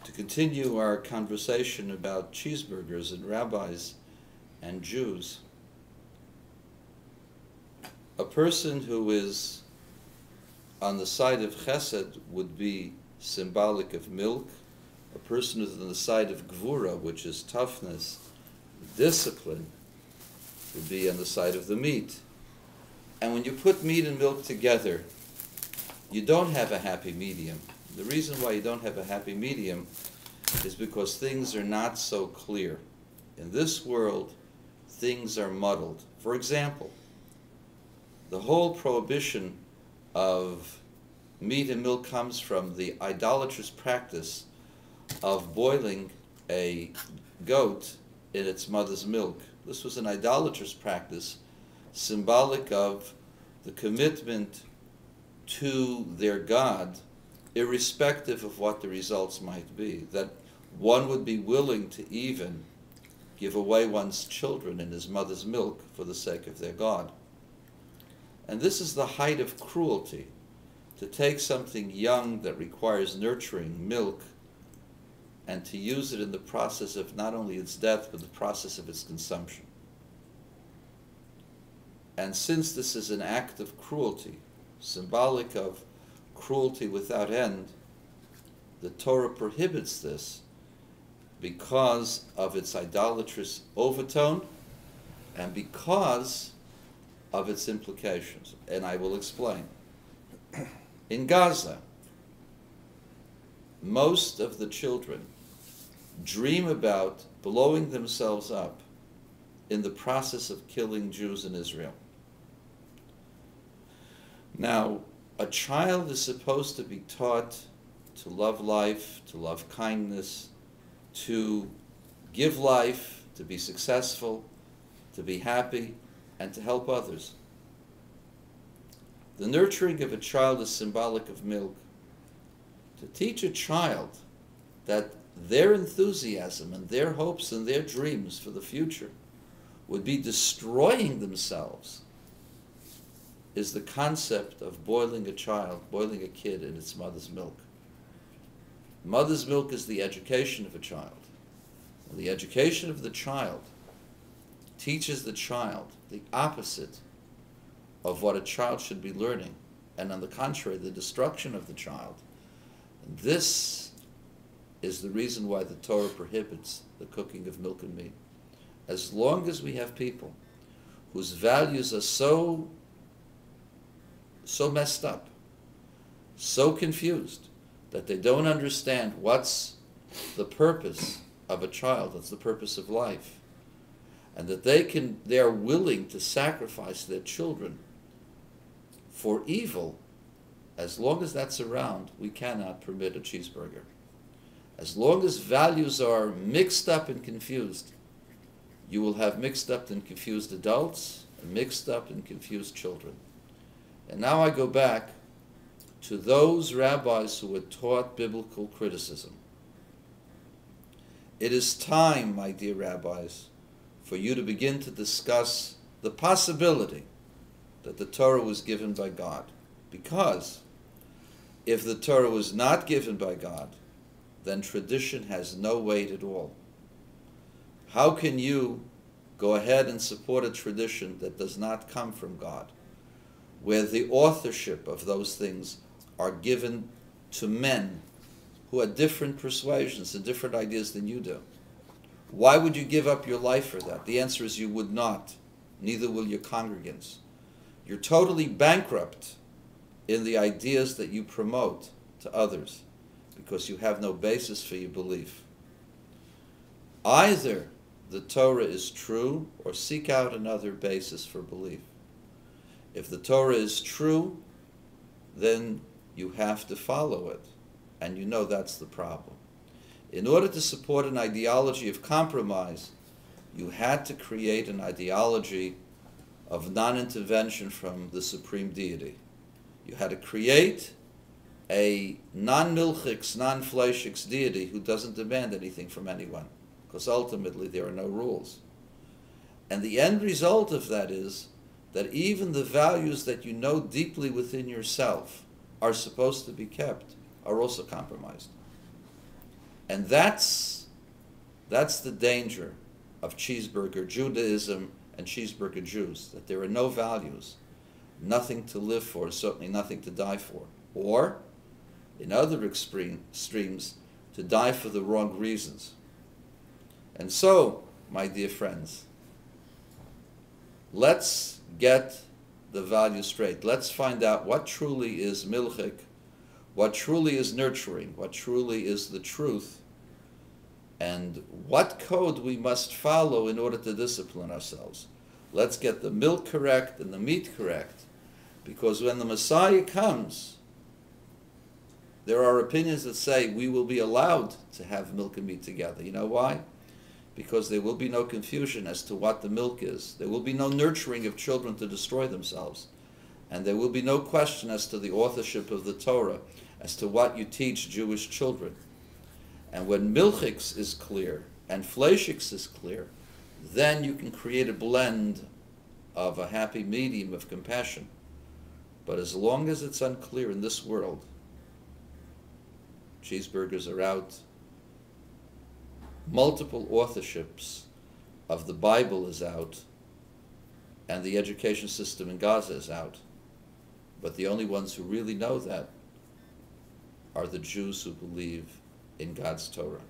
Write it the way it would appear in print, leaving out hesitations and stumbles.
To continue our conversation about cheeseburgers and rabbis and Jews, a person who is on the side of chesed would be symbolic of milk. A person who is on the side of gvura, which is toughness, discipline, would be on the side of the meat. And when you put meat and milk together, you don't have a happy medium. The reason why you don't have a happy medium is because things are not so clear. In this world, things are muddled. For example, the whole prohibition of meat and milk comes from the idolatrous practice of boiling a goat in its mother's milk. This was an idolatrous practice, symbolic of the commitment to their God, irrespective of what the results might be, that one would be willing to even give away one's children in his mother's milk for the sake of their God. And this is the height of cruelty, to take something young that requires nurturing, milk, and to use it in the process of not only its death, but the process of its consumption. And since this is an act of cruelty, symbolic of cruelty without end, the Torah prohibits this because of its idolatrous overtone and because of its implications. And I will explain. In Gaza, most of the children dream about blowing themselves up in the process of killing Jews in Israel. Now, a child is supposed to be taught to love life, to love kindness, to give life, to be successful, to be happy, and to help others. The nurturing of a child is symbolic of milk. To teach a child that their enthusiasm and their hopes and their dreams for the future would be destroying themselves is the concept of boiling a child, boiling a kid in its mother's milk. Mother's milk is the education of a child. And the education of the child teaches the child the opposite of what a child should be learning, and on the contrary, the destruction of the child. And this is the reason why the Torah prohibits the cooking of milk and meat. As long as we have people whose values are so messed up, so confused, that they don't understand what's the purpose of a child, what's the purpose of life, and that they are willing to sacrifice their children for evil, as long as that's around, we cannot permit a cheeseburger. As long as values are mixed up and confused, you will have mixed up and confused adults and mixed up and confused children. And now I go back to those rabbis who were taught biblical criticism. It is time, my dear rabbis, for you to begin to discuss the possibility that the Torah was given by God. Because if the Torah was not given by God, then tradition has no weight at all. How can you go ahead and support a tradition that does not come from God, where the authorship of those things are given to men who have different persuasions and different ideas than you do? Why would you give up your life for that? The answer is you would not. Neither will your congregants. You're totally bankrupt in the ideas that you promote to others because you have no basis for your belief. Either the Torah is true or seek out another basis for belief. If the Torah is true, then you have to follow it, and you know that's the problem. In order to support an ideology of compromise, you had to create an ideology of non-intervention from the supreme deity. You had to create a non-milchiks, non-fleishiks deity who doesn't demand anything from anyone, because ultimately there are no rules. And the end result of that is that even the values that you know deeply within yourself are supposed to be kept are also compromised. And that's the danger of cheeseburger Judaism and cheeseburger Jews, that there are no values, nothing to live for, certainly nothing to die for. Or, in other extremes, to die for the wrong reasons. And so, my dear friends, let's get the value straight. Let's find out what truly is milchik, what truly is nurturing, what truly is the truth, and what code we must follow in order to discipline ourselves. Let's get the milk correct and the meat correct, because when the Messiah comes, there are opinions that say we will be allowed to have milk and meat together. You know why? Because there will be no confusion as to what the milk is. There will be no nurturing of children to destroy themselves. And there will be no question as to the authorship of the Torah, as to what you teach Jewish children. And when milchiks is clear and fleishiks is clear, then you can create a blend of a happy medium of compassion. But as long as it's unclear in this world, cheeseburgers are out, multiple authorships of the Bible is out, and the education system in Gaza is out. But the only ones who really know that are the Jews who believe in God's Torah.